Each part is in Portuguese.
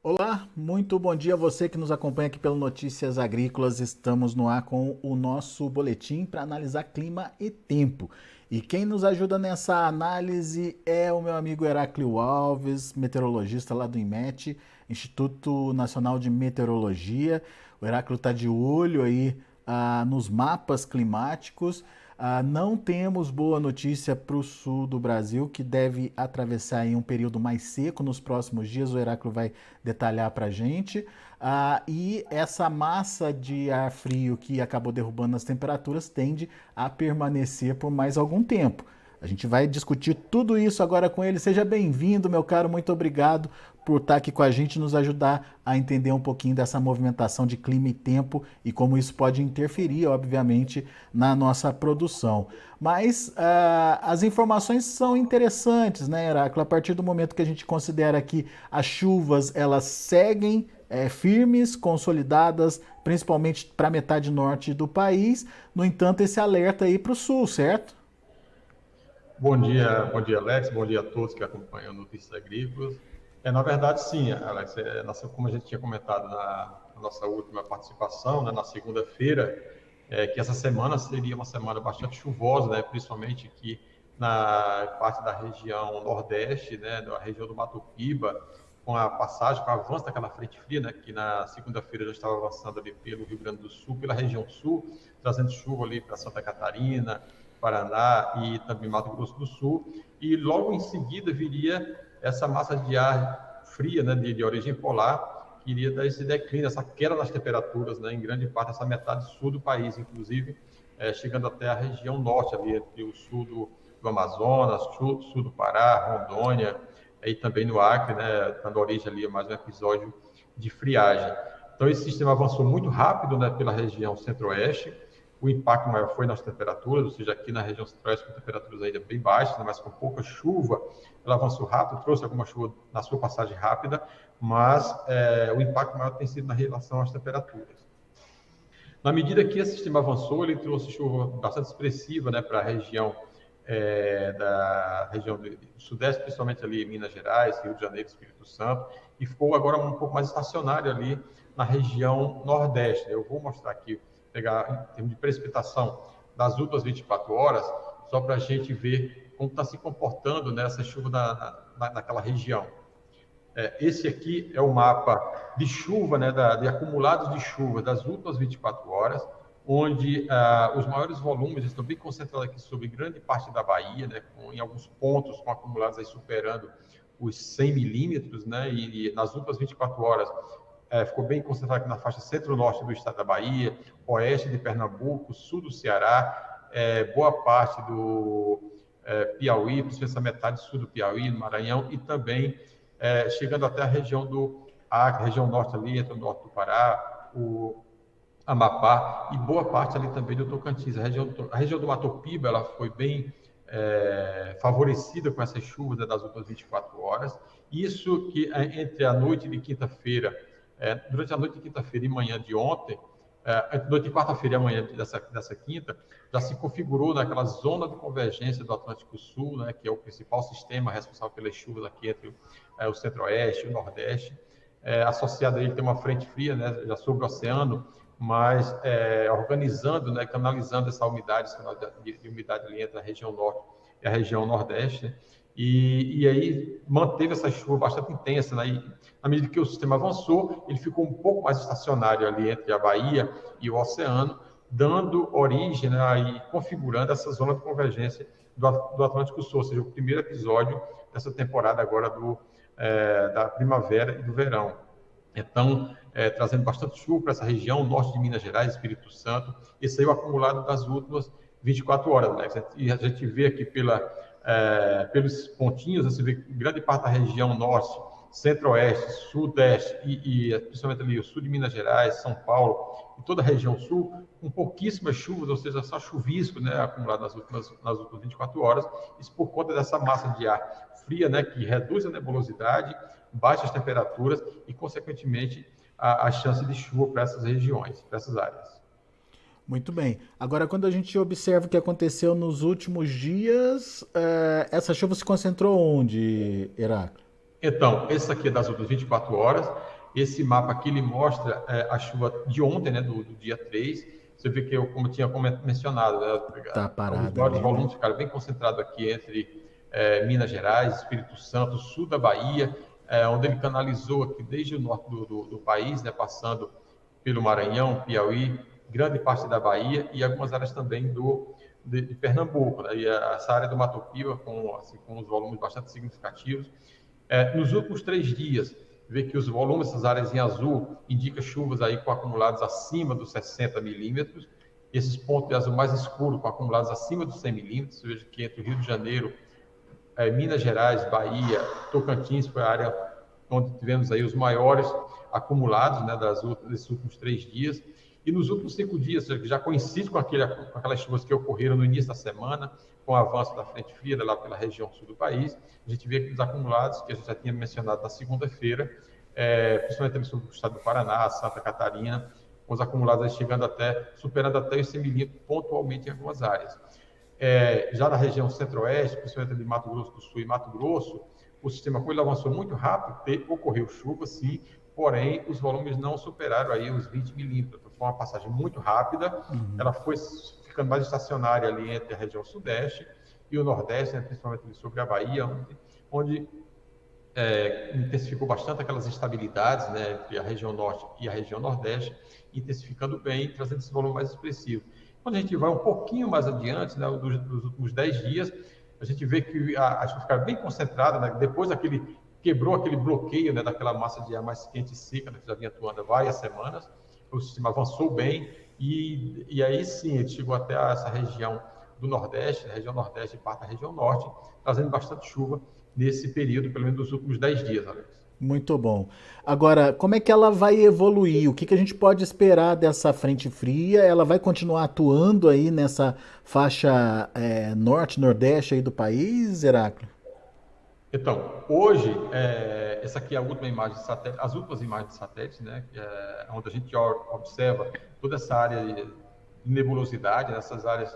Olá, muito bom dia a você que nos acompanha aqui pelo Notícias Agrícolas. Estamos no ar com o nosso boletim para analisar clima e tempo. E quem nos ajuda nessa análise é o meu amigo Heráclio Alves, meteorologista lá do IMET, Instituto Nacional de Meteorologia. O Heráclio está de olho aí nos mapas climáticos. Não temos boa notícia para o sul do Brasil, que deve atravessar aí um período mais seco nos próximos dias. O Heráclio vai detalhar para a gente. E essa massa de ar frio que acabou derrubando as temperaturas tende a permanecer por mais algum tempo. A gente vai discutir tudo isso agora com ele. Seja bem-vindo, meu caro. Muito obrigado por estar aqui com a gente e nos ajudar a entender um pouquinho dessa movimentação de clima e tempo e como isso pode interferir, obviamente, na nossa produção. Mas as informações são interessantes, né, Heráclito? A partir do momento que a gente considera que as chuvas elas seguem firmes, consolidadas, principalmente para a metade norte do país. No entanto, esse alerta aí para o sul, certo? Bom dia, Alex. Bom dia a todos que acompanham Notícias Agrícolas. Na verdade, sim, Alex. Como a gente tinha comentado na nossa última participação, né, na segunda-feira, que essa semana seria uma semana bastante chuvosa, né, principalmente aqui na parte da região Nordeste, né, da região do Mato Piba, com a passagem, com o avanço daquela frente fria, né, que na segunda-feira já estava avançando ali pelo Rio Grande do Sul, pela região sul, trazendo chuva ali para Santa Catarina, Paraná e também Mato Grosso do Sul, e logo em seguida viria essa massa de ar fria, né, de origem polar, que iria dar esse declínio, essa queda nas temperaturas, né, em grande parte dessa metade sul do país, inclusive chegando até a região norte, ali entre o sul do Amazonas, sul do Pará, Rondônia, e também no Acre, né, dando origem ali a mais um episódio de friagem. Então, esse sistema avançou muito rápido, né, pela região centro-oeste. O impacto maior foi nas temperaturas, ou seja, aqui na região centro-oeste com temperaturas ainda bem baixas, né, mas com pouca chuva. Ela avançou rápido, trouxe alguma chuva na sua passagem rápida, mas o impacto maior tem sido na relação às temperaturas. Na medida que esse sistema avançou, ele trouxe chuva bastante expressiva, né, para a região da região do Sudeste, principalmente ali em Minas Gerais, Rio de Janeiro, Espírito Santo, e ficou agora um pouco mais estacionário ali na região Nordeste. Eu vou mostrar aqui, pegar em termos de precipitação das últimas 24 horas, só para a gente ver como está se comportando nessa chuva naquela região. Esse aqui é o mapa de chuva, né, de acumulados de chuva das últimas 24 horas, onde os maiores volumes estão bem concentrados aqui sobre grande parte da Bahia, né, em alguns pontos com acumulados aí superando os 100 milímetros, né, e nas últimas 24 horas ficou bem concentrado aqui na faixa centro-norte do estado da Bahia, oeste de Pernambuco, sul do Ceará, boa parte do Piauí, principalmente essa metade sul do Piauí, no Maranhão, e também chegando até a região do Acre, região norte ali, entre o norte do Pará, o Amapá e boa parte ali também do Tocantins. A região do Mato Piba, ela foi bem favorecida com essas chuvas, né, das últimas 24 horas. Isso que entre a noite de quinta-feira, durante a noite de quinta-feira e manhã de ontem, noite de quarta-feira e amanhã dessa quinta, já se configurou naquela zona de convergência do Atlântico Sul, né, que é o principal sistema responsável pelas chuvas aqui entre o Centro-Oeste e o Nordeste. Associado a ele tem uma frente fria, né, já sobre o oceano, mas organizando, né, canalizando essa umidade, de umidade ali entre a região norte e a região nordeste, né, e aí manteve essa chuva bastante intensa, né, e à medida que o sistema avançou, ele ficou um pouco mais estacionário ali entre a Bahia e o oceano, dando origem, né, e configurando essa zona de convergência do Atlântico Sul, ou seja, o primeiro episódio dessa temporada agora da primavera e do verão. Então, trazendo bastante chuva para essa região, norte de Minas Gerais, Espírito Santo, esse aí é o acumulado das últimas 24 horas, né? E a gente vê aqui pelos pontinhos, você vê que grande parte da região norte, centro-oeste, sudeste e principalmente ali o sul de Minas Gerais, São Paulo e toda a região sul, com pouquíssimas chuvas, ou seja, só chuvisco, né, acumulado nas últimas 24 horas, isso por conta dessa massa de ar fria, né, que reduz a nebulosidade, baixas temperaturas e, consequentemente, a chance de chuva para essas regiões, para essas áreas. Muito bem. Agora, quando a gente observa o que aconteceu nos últimos dias, essa chuva se concentrou onde, Heráclito? Então, esse aqui é das últimas 24 horas. Esse mapa aqui ele mostra a chuva de ontem, né, do dia 3. Você vê que, como eu tinha mencionado, né, Tá os parada maiores ali, né? volumes ficaram bem concentrados aqui entre Minas Gerais, Espírito Santo, sul da Bahia, onde ele canalizou aqui desde o norte do país, né, passando pelo Maranhão, Piauí, grande parte da Bahia e algumas áreas também de Pernambuco, né? E essa área do Mato Piba com os volumes bastante significativos. Nos últimos 3 dias, vê que os volumes, essas áreas em azul, indicam chuvas aí com acumulados acima dos 60 milímetros. Esses pontos de azul mais escuro com acumulados acima dos 100 milímetros, veja que entre o Rio de Janeiro, Minas Gerais, Bahia, Tocantins foi a área onde tivemos aí os maiores acumulados, né, desses últimos 3 dias. E nos últimos 5 dias, já coincide com aquelas chuvas que ocorreram no início da semana, com o avanço da frente fria lá pela região sul do país, a gente vê aqueles acumulados que a gente já tinha mencionado na segunda-feira, principalmente no sul do estado do Paraná, Santa Catarina, com os acumulados aí superando até os 100 milímetros pontualmente em algumas áreas. Já na região centro-oeste, principalmente de Mato Grosso do Sul e Mato Grosso, o sistema, como ele avançou muito rápido, ocorreu chuva, sim, porém os volumes não superaram aí os 20 milímetros. Foi uma passagem muito rápida, ela foi ficando mais estacionária ali entre a região sudeste e o nordeste, né, principalmente sobre a Bahia, onde intensificou bastante aquelas instabilidades, né, entre a região norte e a região nordeste, intensificando bem, trazendo esse volume mais expressivo. Quando a gente vai um pouquinho mais adiante, né, dos últimos 10 dias, a gente vê que a chuva fica bem concentrada, né, depois quebrou aquele bloqueio, né, daquela massa de ar mais quente e seca, né, que já vinha atuando há várias semanas, o sistema avançou bem, e aí sim, ele chegou até essa região do Nordeste, a região Nordeste e parte da região Norte, trazendo bastante chuva nesse período, pelo menos dos últimos 10 dias, Alex. Muito bom. Agora, como é que ela vai evoluir? O que que a gente pode esperar dessa frente fria? Ela vai continuar atuando aí nessa faixa norte-nordeste aí do país, Heráclio? Então, hoje, essa aqui é a última imagem de satélite, as últimas imagens de satélite, né, que onde a gente observa toda essa área de nebulosidade, nessas áreas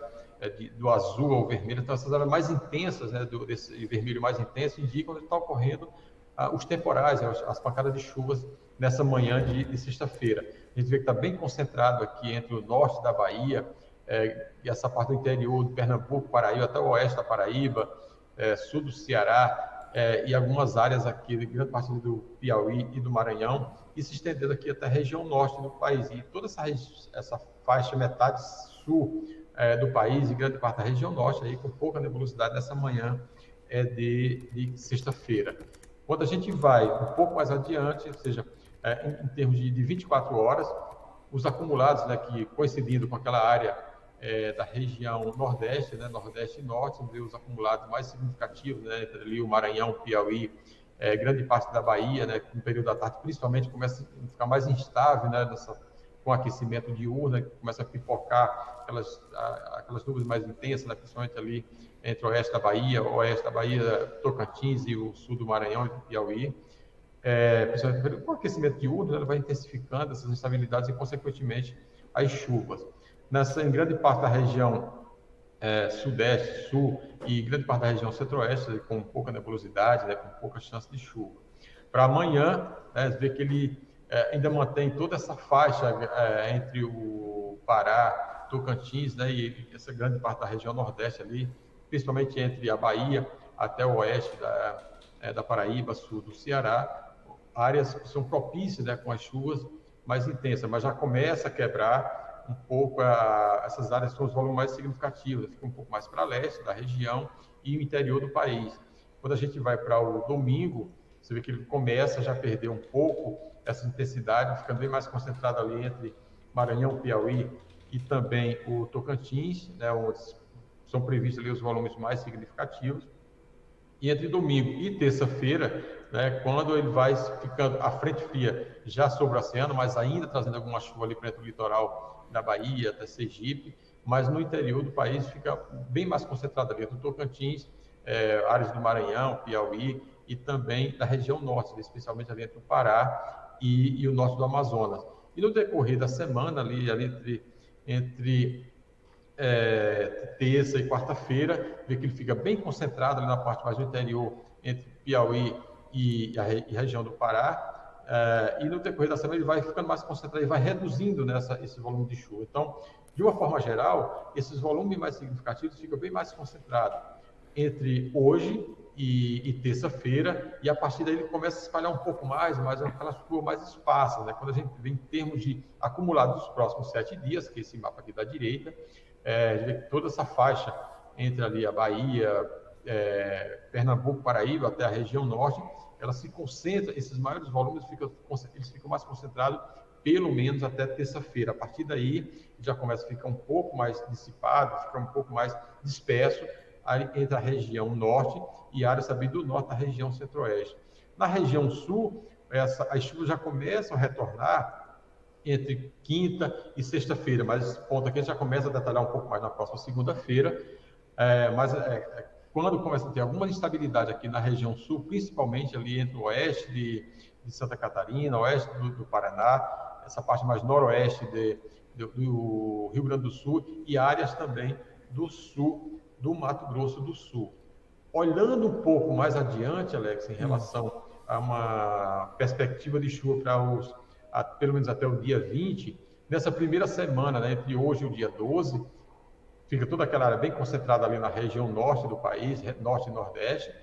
do azul ao vermelho, então essas áreas mais intensas, né, desse vermelho mais intenso, indicam onde está ocorrendo os temporais, as pancadas de chuvas nessa manhã de sexta-feira. A gente vê que está bem concentrado aqui entre o norte da Bahia e essa parte do interior do Pernambuco, Paraíba, até o oeste da Paraíba, sul do Ceará, e algumas áreas aqui, de grande parte do Piauí e do Maranhão, e se estendendo aqui até a região norte do país. E toda essa faixa, metade sul do país e grande parte da região norte, aí, com pouca nebulosidade nessa manhã de sexta-feira. Quando a gente vai um pouco mais adiante, ou seja, em termos de 24 horas, os acumulados, né, que coincidindo com aquela área da região Nordeste, né, Nordeste e Norte, onde os acumulados mais significativos, né, entre ali o Maranhão, Piauí, grande parte da Bahia, né, no período da tarde, principalmente, começa a ficar mais instável, né, com aquecimento diurno, né, começa a pipocar aquelas nuvens mais intensas, né, principalmente ali entre o oeste da Bahia, Tocantins e o sul do Maranhão e do Piauí. Principalmente com o aquecimento diurno, né, ele vai intensificando essas instabilidades e, consequentemente, as chuvas. Em grande parte da região sudeste, sul e grande parte da região centro-oeste, com pouca nebulosidade, né, com pouca chance de chuva. Para amanhã, né, você vê que ele ainda mantém toda essa faixa entre o Pará, Tocantins, né, e essa grande parte da região nordeste ali, principalmente entre a Bahia até o oeste da Paraíba, sul do Ceará, áreas que são propícias, né, com as chuvas mais intensas, mas já começa a quebrar um pouco essas áreas são os volumes mais significativos, fica um pouco mais para leste da região e o interior do país. Quando a gente vai para o domingo, você vê que ele começa já a perder um pouco essa intensidade, ficando bem mais concentrado ali entre Maranhão, Piauí e também o Tocantins, né, onde são previstos ali os volumes mais significativos. E entre domingo e terça-feira, né, quando ele vai ficando a frente fria já sobre o oceano, mas ainda trazendo alguma chuva ali para o litoral da Bahia até Sergipe, mas no interior do país fica bem mais concentrado ali do Tocantins, áreas do Maranhão, Piauí e também da região norte, especialmente ali entre o Pará e o norte do Amazonas. E no decorrer da semana, ali entre terça e quarta-feira, vê que ele fica bem concentrado ali na parte mais do interior, entre Piauí e a região do Pará, e no decorrer da semana ele vai ficando mais concentrado, ele vai reduzindo esse volume de chuva. Então, de uma forma geral, esses volumes mais significativos ficam bem mais concentrados entre hoje e terça-feira, e a partir daí ele começa a espalhar um pouco mais, mas é aquela chuva mais esparsa, né? Quando a gente vê em termos de acumulado dos próximos 7 dias, que é esse mapa aqui da direita, a gente vê que toda essa faixa entre ali a Bahia, Pernambuco, Paraíba, até a região norte, ela se concentra, esses maiores volumes eles ficam mais concentrados pelo menos até terça-feira. A partir daí, já começa a ficar um pouco mais dissipado, fica um pouco mais disperso entre a região norte e áreas também do norte da região centro-oeste. Na região sul, as chuvas já começam a retornar entre quinta e sexta-feira, mas esse ponto aqui a gente já começa a detalhar um pouco mais na próxima segunda-feira, quando começa a ter alguma instabilidade aqui na região sul, principalmente ali entre o oeste de Santa Catarina, oeste do Paraná, essa parte mais noroeste do Rio Grande do Sul e áreas também do sul do Mato Grosso do Sul. Olhando um pouco mais adiante, Alex, em relação a uma perspectiva de chuva pelo menos até o dia 20, nessa primeira semana, né, entre hoje e o dia 12, fica toda aquela área bem concentrada ali na região norte do país, norte e nordeste,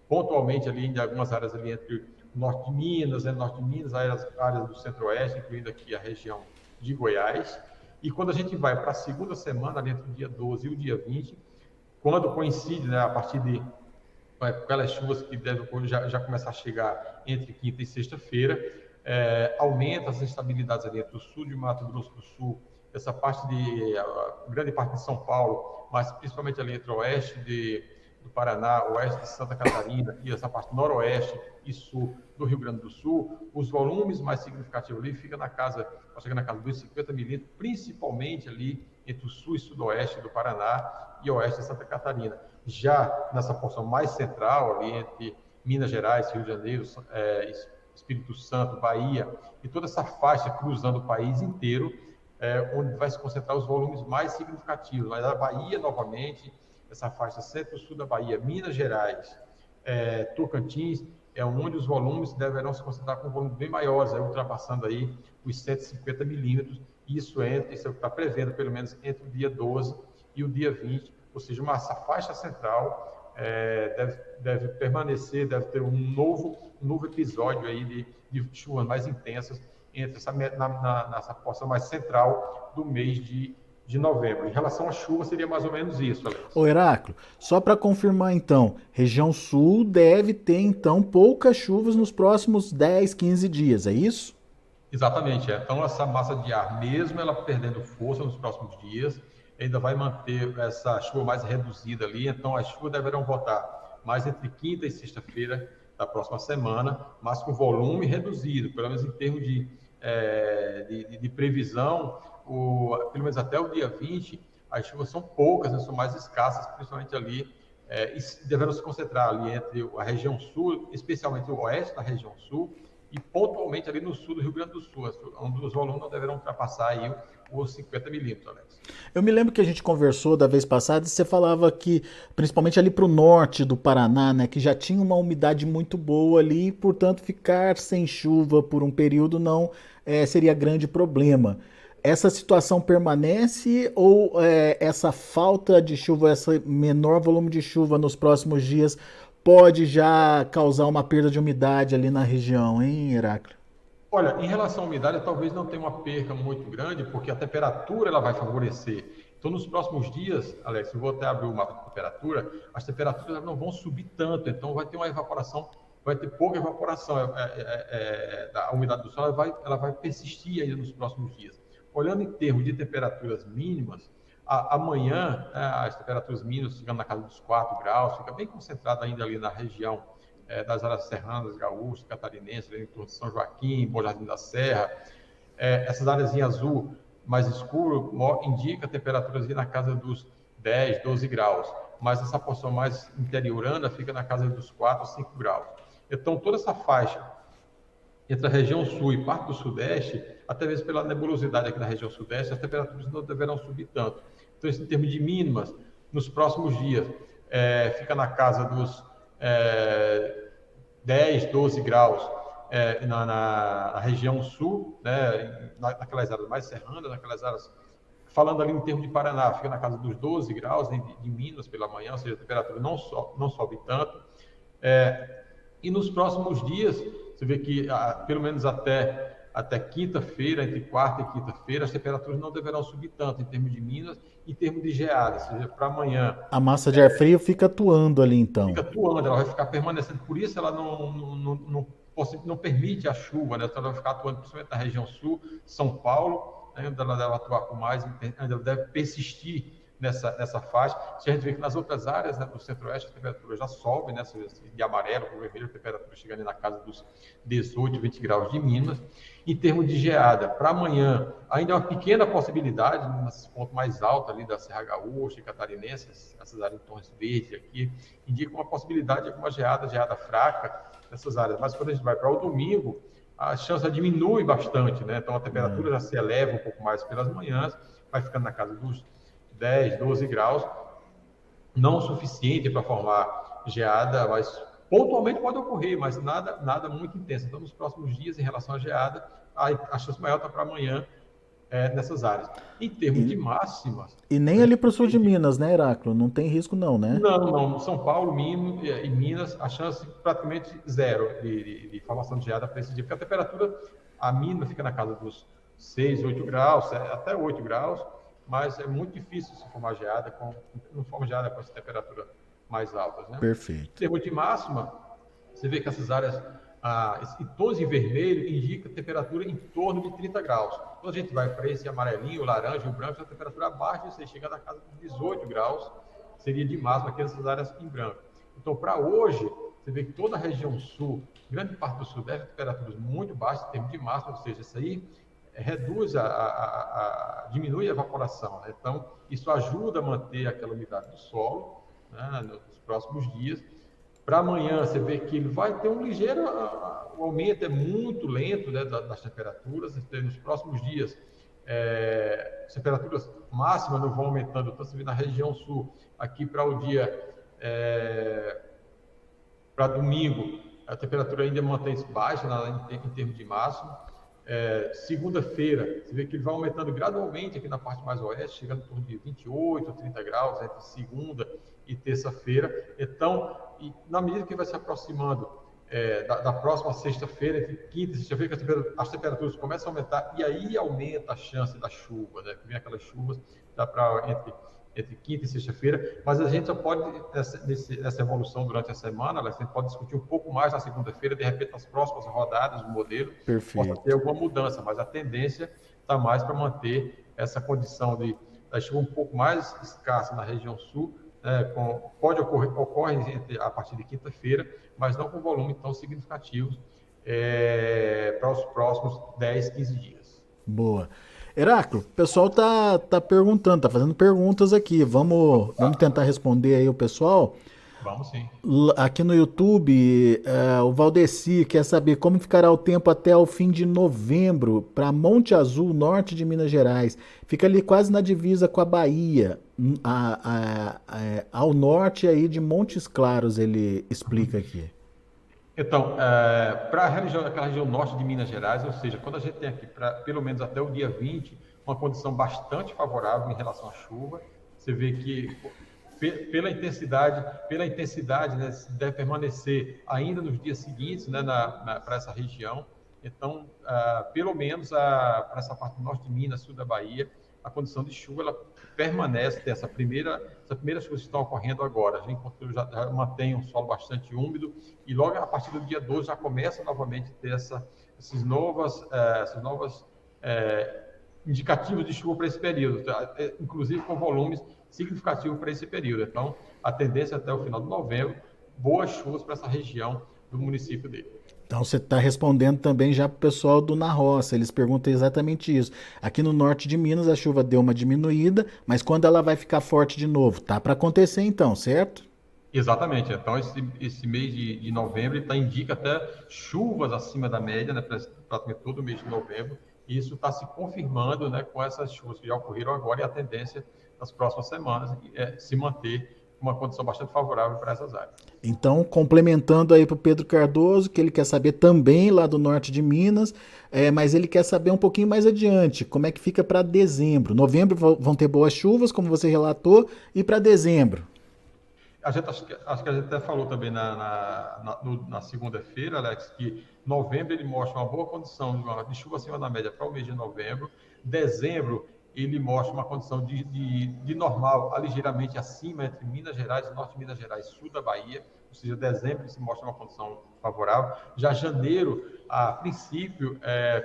pontualmente ali em algumas áreas ali entre norte de Minas, áreas do centro-oeste, incluindo aqui a região de Goiás. E quando a gente vai para a segunda semana, ali entre o dia 12 e o dia 20, quando coincide, né, a partir de aquelas chuvas que devem já começar a chegar entre quinta e sexta-feira, aumenta as instabilidades ali entre o sul de Mato Grosso do Sul, essa parte grande parte de São Paulo, mas principalmente ali entre o oeste do Paraná, oeste de Santa Catarina e essa parte noroeste e sul do Rio Grande do Sul, os volumes mais significativos ali ficam na casa dos 50 milímetros, principalmente ali entre o sul e sudoeste do Paraná e oeste de Santa Catarina. Já nessa porção mais central, ali entre Minas Gerais, Rio de Janeiro, Espírito Santo, Bahia, e toda essa faixa cruzando o país inteiro, onde vai se concentrar os volumes mais significativos. Mas a Bahia, novamente, essa faixa centro-sul da Bahia, Minas Gerais, Tocantins, é onde os volumes deverão se concentrar com volumes bem maiores, ultrapassando aí os 150 milímetros. Isso está prevendo, pelo menos, entre o dia 12 e o dia 20, ou seja, essa faixa central deve permanecer, deve ter um novo episódio aí de chuvas mais intensas entre nessa porção mais central do mês de novembro. Em relação à chuva, seria mais ou menos isso, Alex. Ô Heráclio, só para confirmar então, região sul deve ter então poucas chuvas nos próximos 10, 15 dias, é isso? Exatamente, Então essa massa de ar, mesmo ela perdendo força nos próximos dias, ainda vai manter essa chuva mais reduzida ali, então as chuvas deverão voltar mais entre quinta e sexta-feira da próxima semana, mas com volume reduzido, pelo menos em termos de previsão, pelo menos até o dia 20, as chuvas são poucas, né, são mais escassas, principalmente ali, e deverão se concentrar ali entre a região sul, especialmente o oeste da região sul, e pontualmente ali no sul do Rio Grande do Sul, onde os volumes não deverão ultrapassar aí os 50 milímetros, Alex. Eu me lembro que a gente conversou da vez passada e você falava que, principalmente ali para o norte do Paraná, né, que já tinha uma umidade muito boa ali, e, portanto, ficar sem chuva por um período não seria grande problema. Essa situação permanece ou essa falta de chuva, esse menor volume de chuva nos próximos dias pode já causar uma perda de umidade ali na região, hein, Heráclio? Olha, em relação à umidade, talvez não tenha uma perca muito grande, porque a temperatura ela vai favorecer. Então, nos próximos dias, Alex, eu vou até abrir o mapa de temperatura, as temperaturas não vão subir tanto, então vai ter uma evaporação, vai ter pouca evaporação, a umidade do solo ela vai persistir ainda nos próximos dias. Olhando em termos de temperaturas mínimas, amanhã, as temperaturas mínimas ficam na casa dos 4 graus, fica bem concentrada ainda ali na região das áreas serranas, gaúchas, catarinenses, em torno de São Joaquim, Bom Jardim da Serra. Essas áreas em azul mais escuro indica temperaturas na casa dos 10, 12 graus, mas essa porção mais interiorana fica na casa dos 4, 5 graus. Então, toda essa faixa entre a região sul e parte do sudeste, até mesmo pela nebulosidade aqui na região sudeste, as temperaturas não deverão subir tanto. Então, isso em termos de mínimas, nos próximos dias, fica na casa dos 10, 12 graus na região sul, né, naquelas áreas mais serranas, naquelas áreas, falando ali em termos de Paraná, fica na casa dos 12 graus, né, de Minas pela manhã, ou seja, a temperatura não sobe tanto. E nos próximos dias, você vê que pelo menos até quinta-feira, entre quarta e quinta-feira, as temperaturas não deverão subir tanto em termos de Minas, em termos de geada, ou seja, para amanhã A massa de ar frio fica atuando ali então. fica atuando, ela vai ficar permanecendo, por isso ela não permite a chuva, né? Então ela vai ficar atuando principalmente na região sul, São Paulo, né? Onde ela deve atuar com mais, onde ela deve persistir nessa faixa. Se a gente vê que nas outras áreas, né, do centro-oeste, a temperatura já sobe, né, de amarelo para o vermelho, a temperatura chegando na casa dos 18, 20 graus de Minas. Em termos de geada, para amanhã, ainda é uma pequena possibilidade, nesses pontos mais altos ali da Serra Gaúcha e Catarinense, essas áreas em tons verdes aqui, indica uma possibilidade de alguma geada fraca nessas áreas. Mas quando a gente vai para o domingo, a chance diminui bastante, né? Então a temperatura já se eleva um pouco mais pelas manhãs, vai ficando na casa dos 10, 12 graus, não o suficiente para formar geada, mas pontualmente pode ocorrer, mas nada muito intenso. Então, nos próximos dias, em relação à geada, a chance maior está para amanhã nessas áreas. Em termos de máximas... E nem ali para o sul de Minas, né, Heráclito? Não tem risco não, né? Não. São Paulo, e Minas, a chance praticamente zero de formação de geada para esse dia, porque a temperatura, a mínima fica na casa dos 6, 8 graus, até 8 graus, mas é muito difícil se formar geada, não forma geada com essa temperatura mais altas, né? Perfeito. Em termos de máxima, você vê que essas áreas, esse tons em vermelho indica temperatura em torno de 30 graus. Quando a gente vai para esse amarelinho, o laranja e o branco, a temperatura abaixo, você chega na casa de 18 graus, seria de máxima aqui nessas áreas em branco. Então, para hoje, você vê que toda a região sul, grande parte do sudeste, temperaturas muito baixas em termos de máxima, ou seja, isso aí reduz diminui a evaporação, né? Então isso ajuda a manter aquela umidade do solo, né, nos próximos dias. Para amanhã você vê que ele vai ter um ligeiro o aumento é muito lento, né, das temperaturas. Nos próximos dias as temperaturas máximas não vão aumentando, então você vê na região sul aqui para o dia para domingo a temperatura ainda mantém-se baixa em termos de máximo. Segunda-feira, você vê que ele vai aumentando gradualmente aqui na parte mais oeste, chegando em torno de 28 ou 30 graus entre segunda e terça-feira. Então, na medida que vai se aproximando da próxima sexta-feira, entre quinta e sexta-feira, as temperaturas começam a aumentar e aí aumenta a chance da chuva, né? Que vem aquelas chuvas entre quinta e sexta-feira, mas a gente só pode, nessa evolução durante a semana, a gente pode discutir um pouco mais na segunda-feira, de repente nas próximas rodadas do modelo, possa ter alguma mudança, mas a tendência está mais para manter essa condição da chuva um pouco mais escassa na região sul, ocorre a partir de quinta-feira, mas não com volume tão significativos para os próximos 10, 15 dias. Boa. Heráclito, o pessoal tá perguntando, tá fazendo perguntas aqui. Vamos tentar responder aí o pessoal. Vamos sim. Aqui no YouTube, o Valdeci quer saber como ficará o tempo até o fim de novembro para Monte Azul, norte de Minas Gerais. Fica ali quase na divisa com a Bahia, ao norte aí de Montes Claros, ele explica aqui. Então, para aquela região norte de Minas Gerais, ou seja, quando a gente tem aqui, pelo menos até o dia 20, uma condição bastante favorável em relação à chuva, você vê que pela intensidade, né, deve permanecer ainda nos dias seguintes, né, para essa região. Então, pelo menos para essa parte norte de Minas, sul da Bahia, a condição de chuva ela permanece, tem essa primeira chuva que estão ocorrendo agora. A gente já mantém um solo bastante úmido e logo a partir do dia 12 já começa novamente a ter esses novos indicativos de chuva para esse período, inclusive com volumes significativos para esse período. Então, a tendência até o final de novembro, boas chuvas para essa região do município dele. Então você está respondendo também já para o pessoal do Na Roça, eles perguntam exatamente isso. Aqui no norte de Minas a chuva deu uma diminuída, mas quando ela vai ficar forte de novo? Tá para acontecer então, certo? Exatamente, então esse mês de novembro indica até chuvas acima da média, né, praticamente todo o mês de novembro, e isso está se confirmando, né, com essas chuvas que já ocorreram agora e a tendência nas próximas semanas é se manter uma condição bastante favorável para essas áreas. Então, complementando aí para o Pedro Cardoso, que ele quer saber também lá do norte de Minas, mas ele quer saber um pouquinho mais adiante, como é que fica para dezembro. Novembro vão ter boas chuvas, como você relatou, e para dezembro? Acho que a gente até falou também na segunda-feira, Alex, que novembro ele mostra uma boa condição de chuva acima da média para o mês de novembro. Dezembro ele mostra uma condição de normal, ligeiramente acima entre Minas Gerais, norte de Minas Gerais, sul da Bahia. Ou seja, dezembro se mostra uma condição favorável. Já janeiro, a princípio,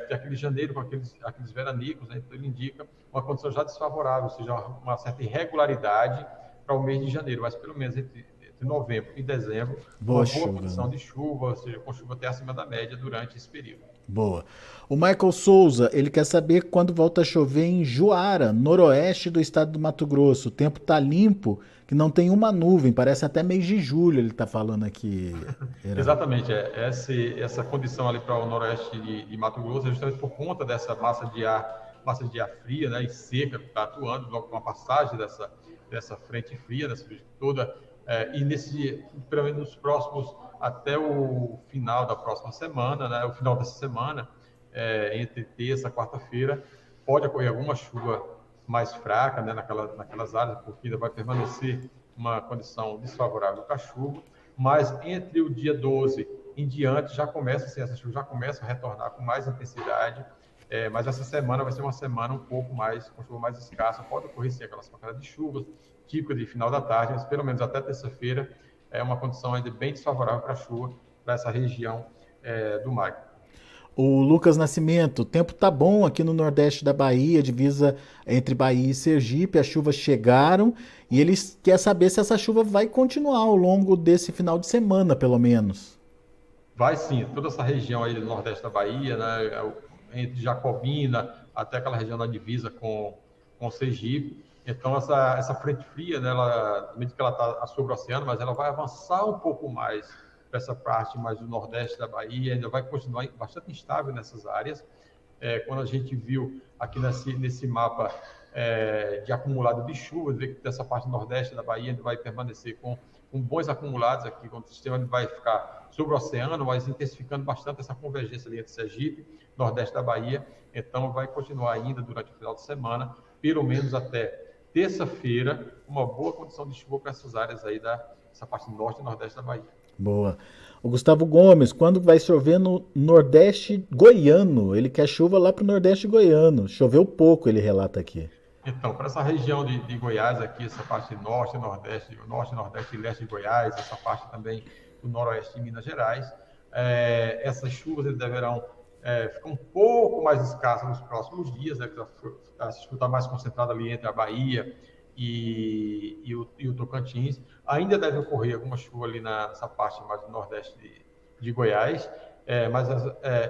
tem aquele janeiro com aqueles veranicos, né? Então ele indica uma condição já desfavorável, ou seja, uma certa irregularidade para o mês de janeiro, mas pelo menos entre novembro e dezembro, Boa uma boa chuva, condição né? de chuva, ou seja, com chuva até acima da média durante esse período. Boa. O Michael Souza, ele quer saber quando volta a chover em Juara, noroeste do estado do Mato Grosso. O tempo tá limpo, que não tem uma nuvem, parece até mês de julho, ele tá falando aqui. Exatamente, essa condição ali para o noroeste de Mato Grosso é justamente por conta dessa massa de ar fria, né, e seca que está atuando, logo com a passagem dessa frente fria, dessa frente toda, e pelo menos nos próximos, até o final da próxima semana, né, o final dessa semana, entre terça e quarta-feira, pode ocorrer alguma chuva mais fraca, né, naquelas áreas, porque ainda vai permanecer uma condição desfavorável para a chuva, mas entre o dia 12 em diante já começa, assim, essa chuva já começa a retornar com mais intensidade, mas essa semana vai ser uma semana um pouco mais, com chuva mais escassa, pode ocorrer sim aquelas pancadas de chuvas típicas de final da tarde, mas pelo menos até terça-feira é uma condição ainda bem desfavorável para a chuva, para essa região do mar. O Lucas Nascimento, o tempo tá bom aqui no nordeste da Bahia, divisa entre Bahia e Sergipe, as chuvas chegaram e eles quer saber se essa chuva vai continuar ao longo desse final de semana, pelo menos. Vai sim, toda essa região aí do nordeste da Bahia, né, entre Jacobina até aquela região da divisa com Sergipe. Então, essa frente fria, né, mesmo que ela está sobre o oceano, mas ela vai avançar um pouco mais para essa parte mais do nordeste da Bahia, ainda vai continuar bastante instável nessas áreas. Quando a gente viu aqui nesse mapa de acumulado de chuvas, vê que dessa parte nordeste da Bahia ainda vai permanecer com bons acumulados aqui, quando o sistema vai ficar sobre o oceano, mas intensificando bastante essa convergência ali entre Sergipe, nordeste da Bahia. Então, vai continuar ainda durante o final de semana, pelo menos até terça-feira, uma boa condição de chuva para essas áreas aí dessa parte norte e nordeste da Bahia. Boa. O Gustavo Gomes, quando vai chover no Nordeste goiano? Ele quer chuva lá pro Nordeste goiano. Choveu pouco, ele relata aqui. Então, para essa região de Goiás aqui, essa parte norte, nordeste e leste de Goiás, essa parte também do noroeste de Minas Gerais, essas chuvas eles deverão ficar um pouco mais escassas nos próximos dias, né, que a chuva está mais concentrada ali entre a Bahia e o Tocantins. Ainda deve ocorrer alguma chuva ali nessa parte mais do nordeste de Goiás, mas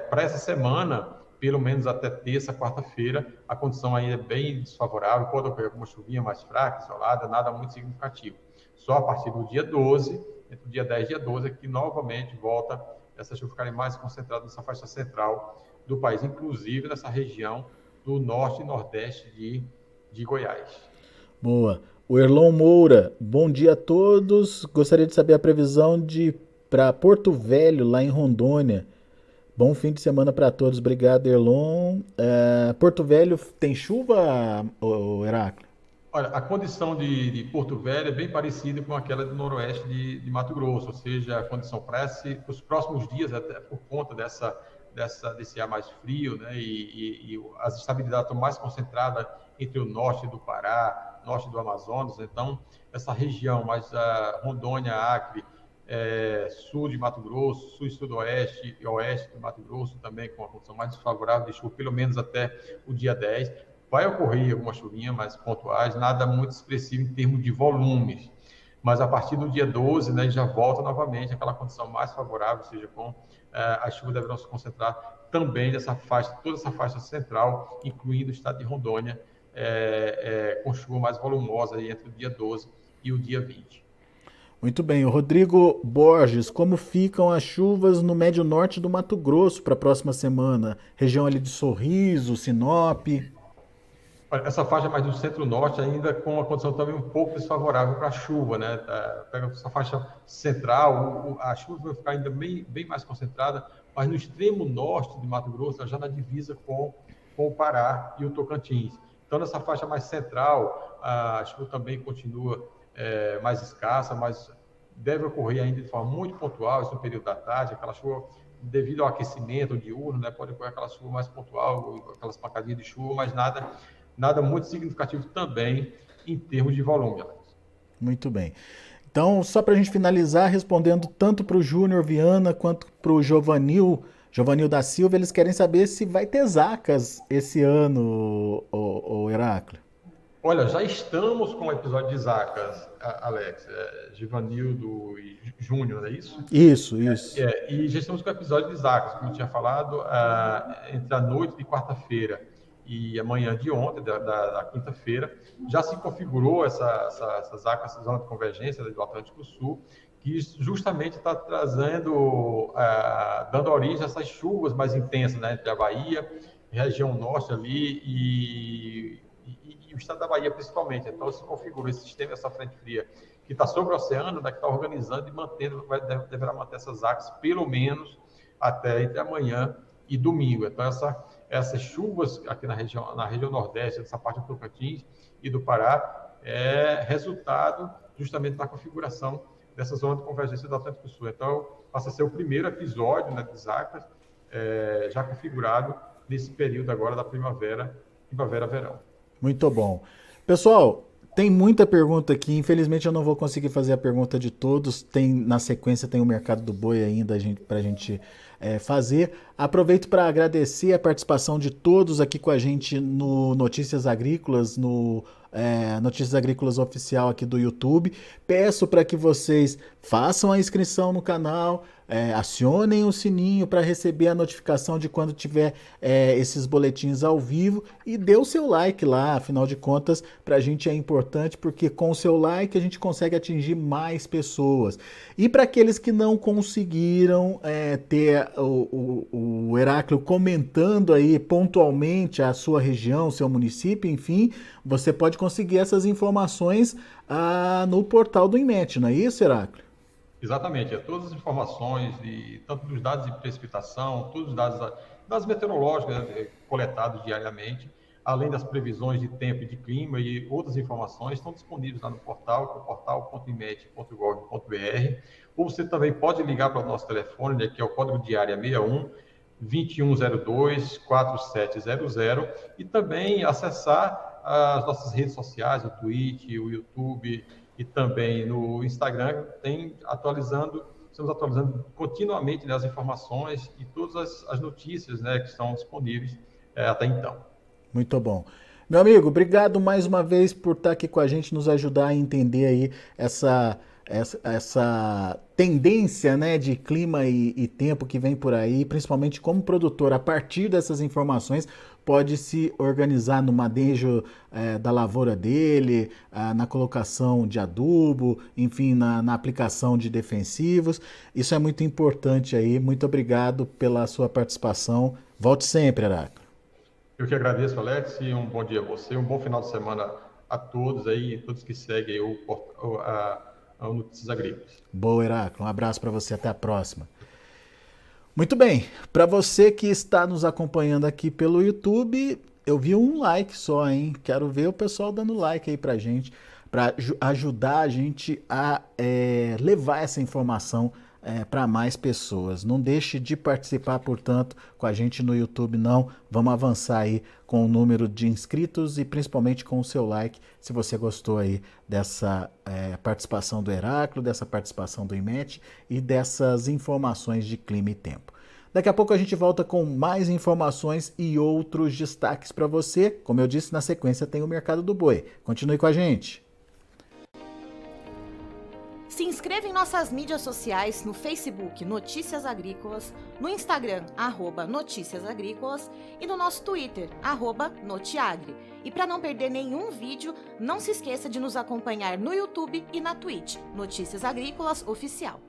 para essa semana, pelo menos até terça, quarta-feira, a condição ainda é bem desfavorável, pode ocorrer alguma chuvinha mais fraca, isolada, nada muito significativo. Só a partir do dia 12, entre o dia 10 e dia 12, é que novamente volta essa chuva ficar mais concentrada nessa faixa central do país, inclusive nessa região do norte e nordeste de Goiás. Boa. O Erlon Moura, bom dia a todos. Gostaria de saber a previsão para Porto Velho, lá em Rondônia. Bom fim de semana para todos. Obrigado, Erlon. Porto Velho tem chuva, Heráclito? Olha, a condição de Porto Velho é bem parecida com aquela do noroeste de Mato Grosso, ou seja, a condição para os próximos dias, até por conta desse ar mais frio, né, e as estabilidades estão mais concentradas entre o norte do Pará, norte do Amazonas. Então, essa região mais Rondônia, Acre, sul de Mato Grosso, sul e sudoeste e oeste do Mato Grosso, também com a condição mais desfavorável de chuva, pelo menos até o dia 10. Vai ocorrer alguma chuvinha mais pontuais, nada muito expressivo em termos de volumes. Mas a partir do dia 12, né, já volta novamente aquela condição mais favorável, ou seja, as chuvas deverão se concentrar também nessa faixa, toda essa faixa central, incluindo o estado de Rondônia, com chuva mais volumosa aí entre o dia 12 e o dia 20. Muito bem. O Rodrigo Borges, como ficam as chuvas no médio norte do Mato Grosso para a próxima semana? Região ali de Sorriso, Sinop. Olha, essa faixa mais do centro-norte ainda com uma condição também um pouco desfavorável para a chuva, né? Pega essa faixa central, a chuva vai ficar ainda bem mais concentrada, mas no extremo norte de Mato Grosso, já na divisa com o Pará e o Tocantins. Então, nessa faixa mais central, a chuva também continua mais escassa, mas deve ocorrer ainda de forma muito pontual, isso no período da tarde, aquela chuva devido ao aquecimento diurno, né? Pode ocorrer aquela chuva mais pontual, aquelas pancadinhas de chuva, mas nada muito significativo também em termos de volume, Alex. Muito bem. Então, só para a gente finalizar, respondendo tanto para o Júnior Viana quanto para o Giovanil da Silva, eles querem saber se vai ter Zacas esse ano, o Heráclio. Olha, já estamos com o episódio de Zacas, Alex, Givanildo e Júnior, não é isso? Isso. E já estamos com o episódio de Zacas, como eu tinha falado, entre a noite de quarta-feira e amanhã de ontem, da quinta-feira, já se configurou essa ZACA, essa zona de convergência do Atlântico Sul, que justamente está trazendo, dando origem a essas chuvas mais intensas, né, entre a Bahia, região norte ali e o estado da Bahia principalmente. Então se configura esse sistema, essa frente fria que está sobre o oceano, né, que está organizando e mantendo, deverá manter essas ZACas pelo menos até entre amanhã e domingo. Então essas chuvas aqui na região nordeste, dessa parte do Tocantins e do Pará, é resultado justamente da configuração dessa zona de convergência do Atlântico Sul. Então, passa a ser o primeiro episódio, né, de Zacas, já configurado nesse período agora da primavera-verão. Muito bom. Pessoal, tem muita pergunta aqui. Infelizmente eu não vou conseguir fazer a pergunta de todos. Na sequência tem o mercado do boi ainda para a gente fazer. Aproveito para agradecer a participação de todos aqui com a gente no Notícias Agrícolas, no Notícias Agrícolas Oficial aqui do YouTube. Peço para que vocês façam a inscrição no canal, acionem o sininho para receber a notificação de quando tiver esses boletins ao vivo e dê o seu like lá, afinal de contas, para a gente é importante porque com o seu like a gente consegue atingir mais pessoas. E para aqueles que não conseguiram ter o Heráclio comentando aí pontualmente a sua região, seu município, enfim, você pode conseguir essas informações no portal do INMET, não é isso, Heráclio? Exatamente, todas as informações, tanto dos dados de precipitação, todos os dados meteorológicos, né, coletados diariamente, além das previsões de tempo e de clima e outras informações, estão disponíveis lá no portal, que é o portal.imet.gov.br. Ou você também pode ligar para o nosso telefone, né, que é o código de área 61 2102 4700, e também acessar as nossas redes sociais, o Twitch, o YouTube e também no Instagram, estamos atualizando continuamente, né, as informações e todas as notícias, né, que estão disponíveis até então. Muito bom. Meu amigo, obrigado mais uma vez por estar aqui com a gente, nos ajudar a entender aí essa tendência, né, de clima e tempo que vem por aí, principalmente como produtor, a partir dessas informações, pode se organizar no manejo da lavoura dele, na colocação de adubo, enfim, na aplicação de defensivos. Isso é muito importante aí. Muito obrigado pela sua participação. Volte sempre, Heráclio. Eu que agradeço, Alex, e um bom dia a você, um bom final de semana a todos aí, todos que seguem aí o Notícias Agrícolas. Boa, Heráclio. Um abraço para você, até a próxima. Muito bem, para você que está nos acompanhando aqui pelo YouTube, eu vi um like só, hein? Quero ver o pessoal dando like aí pra gente, para ajudar a gente a levar essa informação para mais pessoas. Não deixe de participar, portanto, com a gente no YouTube, não. Vamos avançar aí com o número de inscritos e principalmente com o seu like, se você gostou aí dessa participação do Heráclio, dessa participação do INMET e dessas informações de clima e tempo. Daqui a pouco a gente volta com mais informações e outros destaques para você. Como eu disse, na sequência tem o Mercado do Boi. Continue com a gente. Se inscreva em nossas mídias sociais, no Facebook Notícias Agrícolas, no Instagram @Notícias Agrícolas e no nosso Twitter @Notiagre. E para não perder nenhum vídeo, não se esqueça de nos acompanhar no YouTube e na Twitch, Notícias Agrícolas Oficial.